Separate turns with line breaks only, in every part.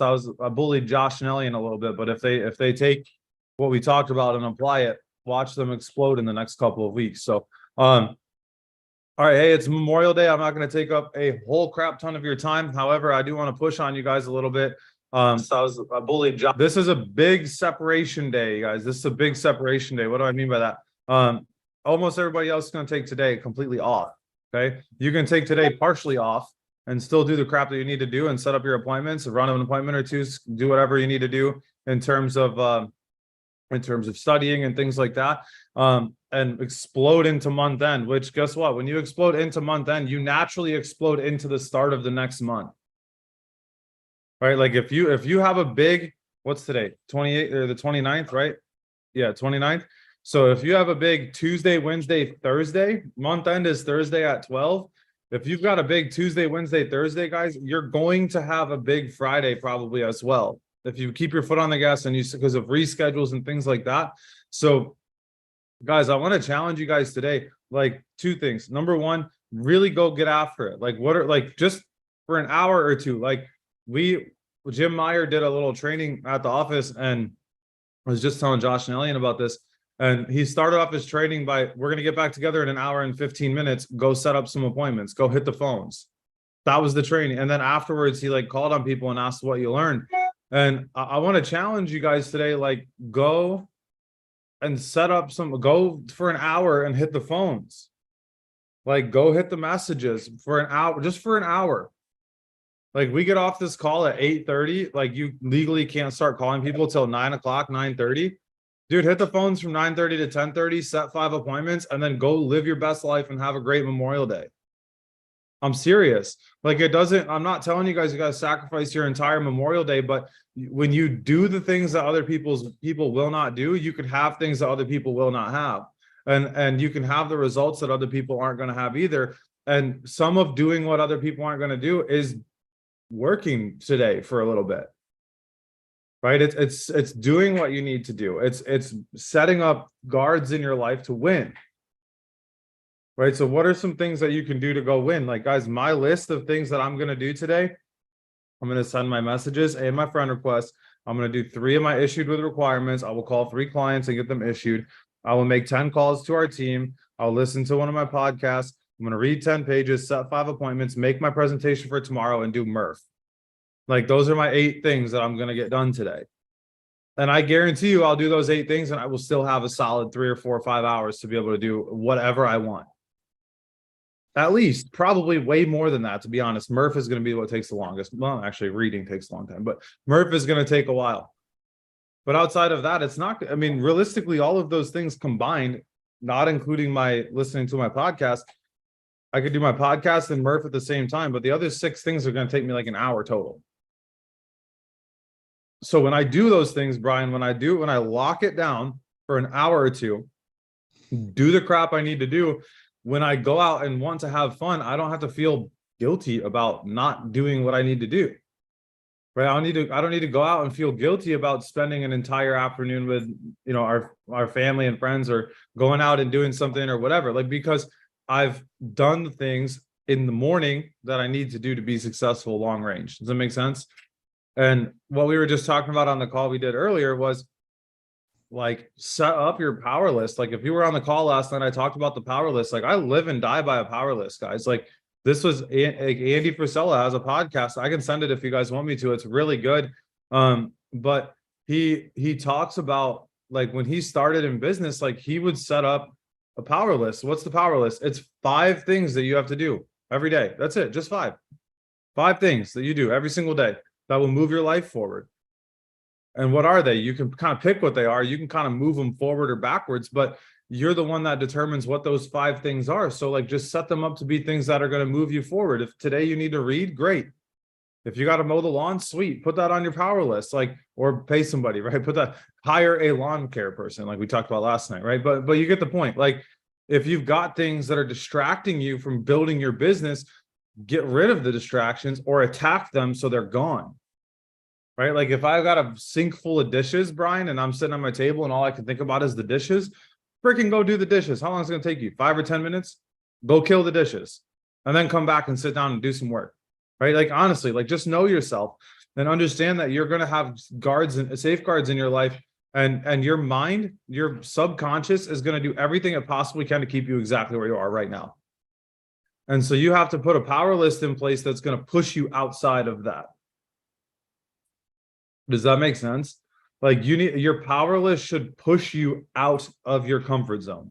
I bullied Josh and Elliott a little bit, but if they take what we talked about and apply it, watch them explode in the next couple of weeks. So, all right, hey, it's Memorial Day. I'm not going to take up a whole crap ton of your time. However, I do want to push on you guys a little bit. I bullied Josh. This is a big separation day, guys. This is a big separation day. What do I mean by that? Almost everybody else is going to take today completely off. Okay, you can take today partially off and still do the crap that you need to do and set up your appointments, run an appointment or two, do whatever you need to do in terms of studying and things like that, and explode into month end. Which, guess what? When you explode into month end, you naturally explode into the start of the next month. Right? Like if you have a big, what's today? 28 or the 29th, right? Yeah, 29th. So if you have a big Tuesday, Wednesday, Thursday, month end is Thursday at 12. If you've got a big Tuesday, Wednesday, Thursday, guys, you're going to have a big Friday probably as well. If you keep your foot on the gas and because of reschedules and things like that. So guys, I want to challenge you guys today, like two things. Number one, really go get after it. Like what are, like, just for an hour or two, like Jim Meyer did a little training at the office, and I was just telling Josh and Elliot about this. And he started off his training by, we're going to get back together in an hour and 15 minutes, go set up some appointments, go hit the phones. That was the training. And then afterwards, he like called on people and asked what you learned. And I want to challenge you guys today, like go and set up go for an hour and hit the phones. Like go hit the messages for an hour, just for an hour. Like we get off this call at 8:30, like you legally can't start calling people till 9 o'clock, 9:30. Dude, hit the phones from 9:30 to 10:30, set 5 appointments, and then go live your best life and have a great Memorial Day. I'm serious. Like I'm not telling you guys you got to sacrifice your entire Memorial Day, but when you do the things that other people will not do, you can have things that other people will not have. And you can have the results that other people aren't going to have either. And some of doing what other people aren't going to do is working today for a little bit. Right? It's doing what you need to do. It's setting up guards in your life to win. Right? So what are some things that you can do to go win? Like, guys, my list of things that I'm going to do today, I'm going to send my messages and my friend requests. I'm going to do 3 of my issued with requirements. I will call 3 clients and get them issued. I will make 10 calls to our team. I'll listen to one of my podcasts. I'm going to read 10 pages, set 5 appointments, make my presentation for tomorrow, and do Murph. Like, those are my 8 things that I'm going to get done today. And I guarantee you I'll do those 8 things and I will still have a solid 3 or 4 or 5 hours to be able to do whatever I want. At least, probably way more than that, to be honest. Murph is going to be what takes the longest. Well, actually, reading takes a long time, but Murph is going to take a while. But outside of that, it's not, I mean, realistically, all of those things combined, not including my listening to my podcast, I could do my podcast and Murph at the same time, but the other 6 things are going to take me like an hour total. So when I do those things, Brian, when I lock it down for an hour or two, do the crap I need to do, when I go out and want to have fun, I don't have to feel guilty about not doing what I need to do. Right? I don't need to go out and feel guilty about spending an entire afternoon with, our family and friends, or going out and doing something or whatever. Like, because I've done the things in the morning that I need to do to be successful long range. Does that make sense? And what we were just talking about on the call we did earlier was, like, set up your power list. Like, if you were on the call last night, I talked about the power list. Like, I live and die by a power list, guys. Like, this was Andy Frisella has a podcast. I can send it if you guys want me to. It's really good. But he talks about, like, when he started in business, like, he would set up a power list. What's the power list? It's 5 things that you have to do every day. That's it. Just 5 things that you do every single day that will move your life forward. And what are they? You can kind of pick what they are. You can kind of move them forward or backwards, but you're the one that determines what those 5 things are. So, like, just set them up to be things that are going to move you forward. If today you need to read, great. If you got to mow the lawn, sweet. Put that on your power list, like, or pay somebody, right? Hire a lawn care person, like we talked about last night, right? But you get the point. Like, if you've got things that are distracting you from building your business, get rid of the distractions or attack them so they're gone. Right? Like, if I've got a sink full of dishes, Brian, and I'm sitting on my table and all I can think about is the dishes, freaking go do the dishes. How long is it going to take you? 5 or 10 minutes? Go kill the dishes and then come back and sit down and do some work. Right? Like, honestly, like, just know yourself. then understand that you're going to have guards and safeguards in your life, and your mind, your subconscious is going to do everything it possibly can to keep you exactly where you are right now. And so you have to put a power list in place that's going to push you outside of that. Does that make sense? Like, your power list should push you out of your comfort zone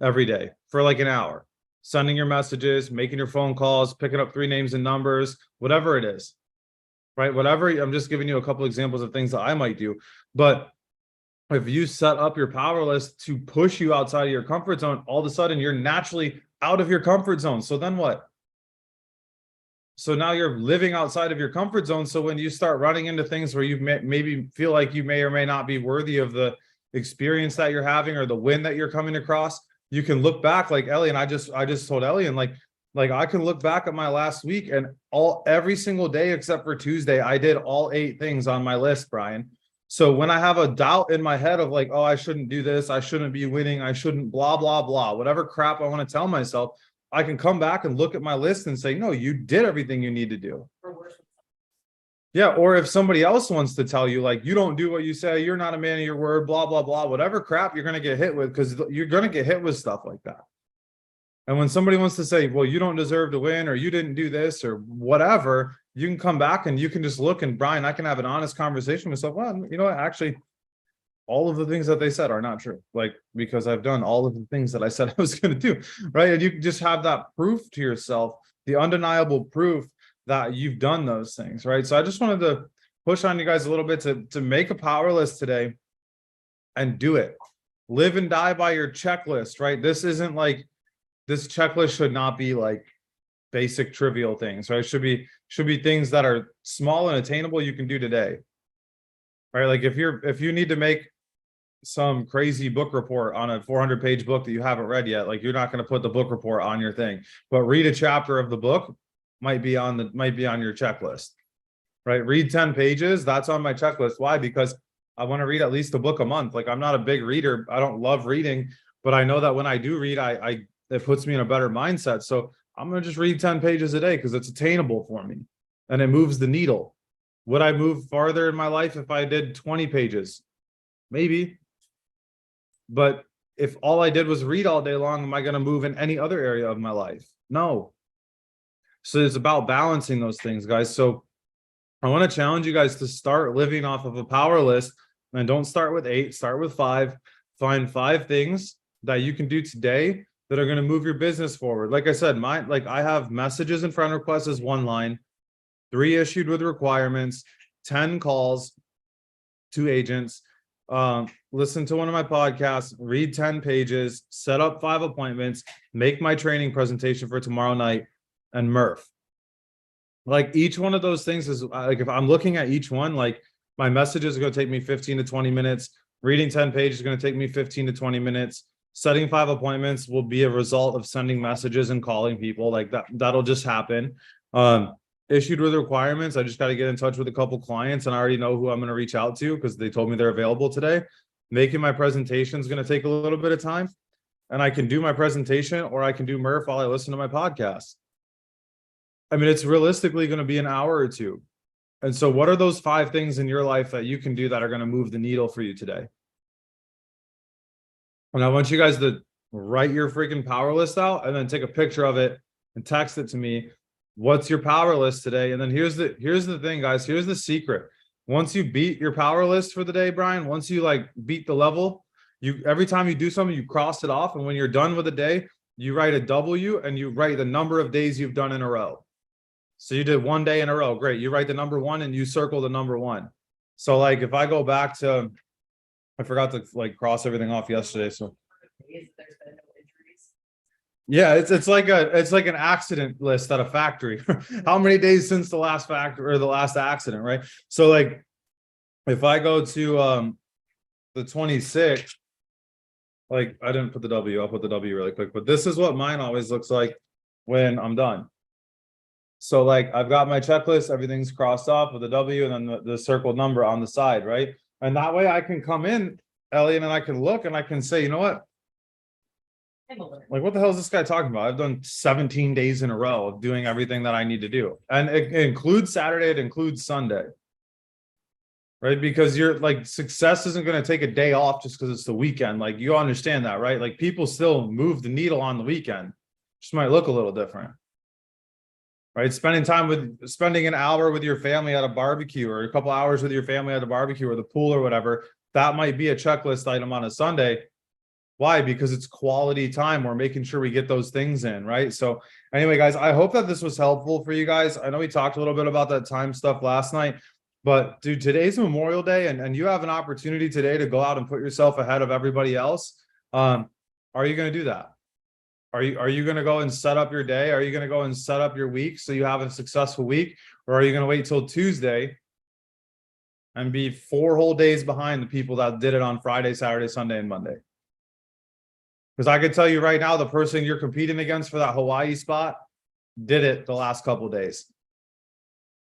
every day for like an hour, sending your messages, making your phone calls, picking up 3 names and numbers, whatever it is, right? Whatever. I'm just giving you a couple examples of things that I might do. But if you set up your power list to push you outside of your comfort zone, all of a sudden you're naturally out of your comfort zone. So then what? So now you're living outside of your comfort zone. So when you start running into things where you maybe feel like you may or may not be worthy of the experience that you're having or the win that you're coming across, you can look back like Ellie. And I just told Ellie, and like I can look back at my last week, and every single day except for Tuesday, I did all 8 things on my list, Brian. So when I have a doubt in my head of like, oh, I shouldn't do this, I shouldn't be winning, I shouldn't blah, blah, blah, whatever crap I want to tell myself, I can come back and look at my list and say, no, you did everything you need to do. Yeah. Or if somebody else wants to tell you, like, you don't do what you say, you're not a man of your word, blah, blah, blah, whatever crap you're going to get hit with, because you're going to get hit with stuff like that. And when somebody wants to say, well, you don't deserve to win, or you didn't do this or whatever, you can come back and you can just look, and Brian, I can have an honest conversation with myself. Well, you know what, actually, all of the things that they said are not true. Like, because I've done all of the things that I said I was going to do, right? And you just have that proof to yourself, the undeniable proof that you've done those things, right? So I just wanted to push on you guys a little bit to make a power list today and do it. Live and die by your checklist, right? This isn't like, this checklist should not be like basic trivial things, right? It should be things that are small and attainable you can do today, right? Like if you need to make some crazy book report on a 400-page book that you haven't read yet, like, you're not going to put the book report on your thing, but read a chapter of the book might be on your checklist, right? Read 10 pages. That's on my checklist. Why? Because I want to read at least a book a month. Like, I'm not a big reader. I don't love reading, but I know that when I do read, it puts me in a better mindset. So I'm going to just read 10 pages a day because it's attainable for me and it moves the needle. Would I move farther in my life if I did 20 pages? Maybe. But if all I did was read all day long, am I going to move in any other area of my life? No. So it's about balancing those things, guys. So I want to challenge you guys to start living off of a power list, and don't start with 8, start with 5. Find 5 things that you can do today that are going to move your business forward. Like I said, I have messages and friend requests as 1 line, 3 issued with requirements, 10 calls to agents, listen to one of my podcasts, read 10 pages, set up 5 appointments, make my training presentation for tomorrow night, and Murph. Like, each one of those things is like, if I'm looking at each one, like, my messages are going to take me 15 to 20 minutes. Reading 10 pages is going to take me 15 to 20 minutes. Setting 5 appointments will be a result of sending messages and calling people. Like, that'll just happen. Issued with requirements, I just got to get in touch with a couple clients, and I already know who I'm going to reach out to because they told me they're available today. Making my presentation is going to take a little bit of time, and I can do my presentation or I can do Murph while I listen to my podcast. I mean, it's realistically going to be an hour or 2. And so what are those 5 things in your life that you can do that are going to move the needle for you today? And I want you guys to write your freaking power list out and then take a picture of it and text it to me. What's your power list today? And then here's the thing, guys. Here's the secret. Once you beat your power list for the day, Brian, once you like beat the level, every time you do something, you cross it off. And when you're done with a day, you write a W and you write the number of days you've done in a row. So you did 1 day in a row. Great. You write the number 1 and you circle the number 1. So like, if I go back to, I forgot to like cross everything off yesterday. So yeah, it's like an accident list at a factory. How many days since the last factory or the last accident, right? So like, if I go to the 26th, like, I didn't put the W, I'll put the W really quick, but this is what mine always looks like when I'm done. So like, I've got my checklist, everything's crossed off with a W and then the circled number on the side, right? And that way I can come in, Elliot, and I can look and I can say, you know what? Like, what the hell is this guy talking about? I've done 17 days in a row of doing everything that I need to do. And it includes Saturday, it includes Sunday. Right? Because you're like, success isn't going to take a day off just because it's the weekend. Like, you understand that, right? Like, people still move the needle on the weekend. Just might look a little different. Right? Spending an hour with your family at a barbecue, or a couple hours with your family at a barbecue or the pool or whatever, that might be a checklist item on a Sunday. Why? Because it's quality time. We're making sure we get those things in, right? So anyway, guys, I hope that this was helpful for you guys. I know we talked a little bit about that time stuff last night, but dude, today's Memorial Day, and you have an opportunity today to go out and put yourself ahead of everybody else. Are you going to do that? Are you going to go and set up your day? Are you going to go and set up your week so you have a successful week? Or are you going to wait till Tuesday and be 4 whole days behind the people that did it on Friday, Saturday, Sunday, and Monday? Because I could tell you right now, the person you're competing against for that Hawaii spot did it the last couple of days.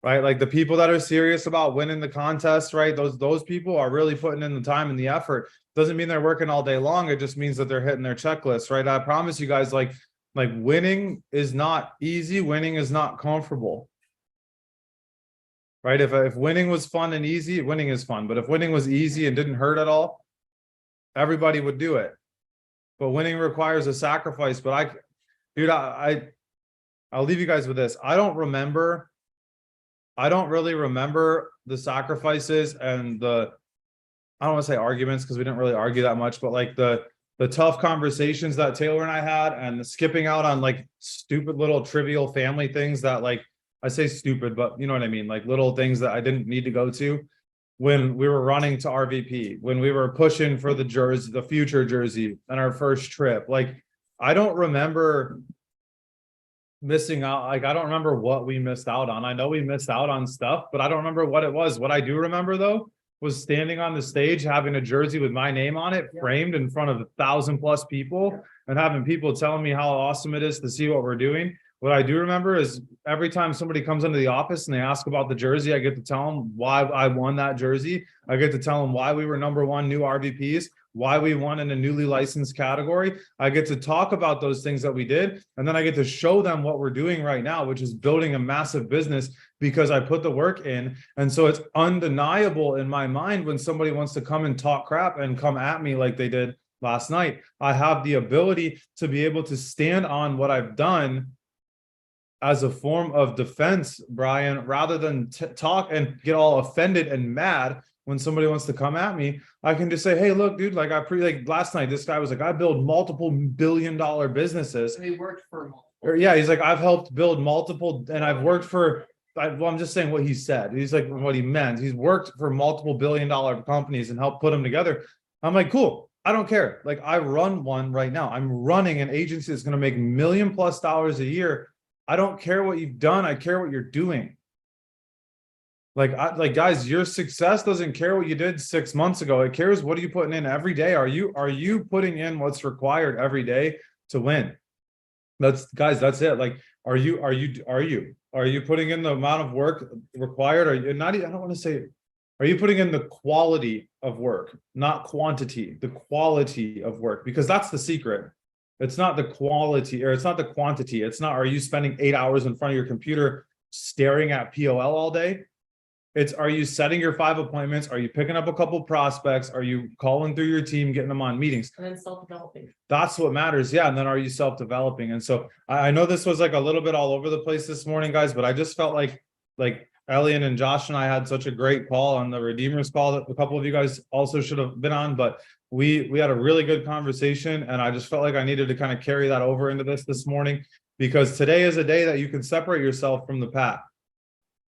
Right? Like, the people that are serious about winning the contest, right? Those people are really putting in the time and the effort. Doesn't mean they're working all day long. It just means that they're hitting their checklist, right? I promise you guys, like winning is not easy. Winning is not comfortable. Right? If winning was fun and easy, winning is fun. But if winning was easy and didn't hurt at all, everybody would do it. But winning requires a sacrifice. But I'll leave you guys with this. I don't really remember the sacrifices and I don't want to say arguments, because we didn't really argue that much, but like the tough conversations that Taylor and I had, and the skipping out on like stupid little trivial family things that, like, I say stupid, but you know what I mean? Like little things that I didn't need to go to when we were running to RVP, when we were pushing for the jersey, the future jersey, and our first trip. Like, I don't remember missing out. Like, I don't remember what we missed out on. I know we missed out on stuff, but I don't remember what it was. What I do remember, though, was standing on the stage, having a jersey with my name on it, framed in front of 1,000+ people, and having people telling me how awesome it is to see what we're doing. What I do remember is every time somebody comes into the office and they ask about the jersey, I get to tell them why I won that jersey. I get to tell them why we were #1 new RVPs, why we won in a newly licensed category. I get to talk about those things that we did. And then I get to show them what we're doing right now, which is building a massive business, because I put the work in. And so it's undeniable in my mind when somebody wants to come and talk crap and come at me like they did last night. I have the ability to be able to stand on what I've done as a form of defense, Brian, rather than talk and get all offended and mad when somebody wants to come at me. I can just say, hey, look, dude, like last night, this guy was like, I build multiple $billion businesses.
And he worked for multiple.
Yeah, he's like, I've helped build multiple, and I've worked for, well, I'm just saying what he said. He's like, what he meant. He's worked for multiple $billion companies and helped put them together. I'm like, cool. I don't care. Like, I run one right now. I'm running an agency that's going to make $1 million+ a year. I don't care what you've done. I care what you're doing. Like guys, your success doesn't care what you did 6 months ago. It cares what are you putting in every day. Are you putting in what's required every day to win? That's it. Like, are you putting in the amount of work required? Are you not? I don't want to say, are you putting in the quality of work, not quantity, the quality of work? Because that's the secret. It's not the quality, or it's not the quantity. It's not, are you spending 8 hours in front of your computer staring at POL all day? It's, are you setting your 5 appointments? Are you picking up a couple prospects? Are you calling through your team, getting them on meetings?
And then self-developing.
That's what matters. Yeah. And then are you self-developing? And so I know this was like a little bit all over the place this morning, guys, but I just felt like Elian and Josh and I had such a great call on the Redeemers call that a couple of you guys also should have been on, but we had a really good conversation, and I just felt like I needed to kind of carry that over into this morning, because today is a day that you can separate yourself from the pack.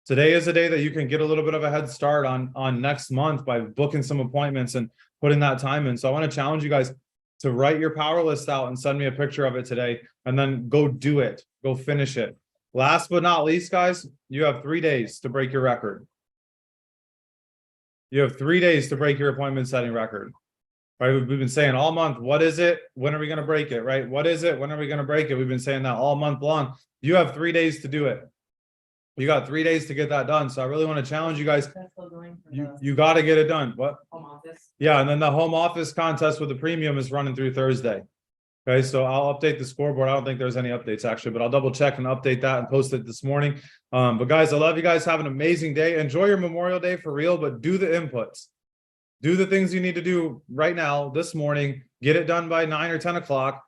Today is a day that you can get a little bit of a head start on next month by booking some appointments and putting that time in. So I want to challenge you guys to write your power list out and send me a picture of it today, and then go do it, go finish it. Last but not least, guys, you have 3 days to break your record. You have 3 days to break your appointment setting record. Right? We've been saying all month, what is it? When are we going to break it? Right? What is it? When are we going to break it? We've been saying that all month long. You have 3 days to do it. You got 3 days to get that done. So I really want to challenge you guys. You got to get it done. What?
Home office.
Yeah. And then the home office contest with the premium is running through Thursday. Okay, so I'll update the scoreboard. I don't think there's any updates actually, but I'll double check and update that and post it this morning. But guys, I love you guys. Have an amazing day. Enjoy your Memorial Day for real, but do the inputs. Do the things you need to do right now, this morning. Get it done by 9 or 10 o'clock.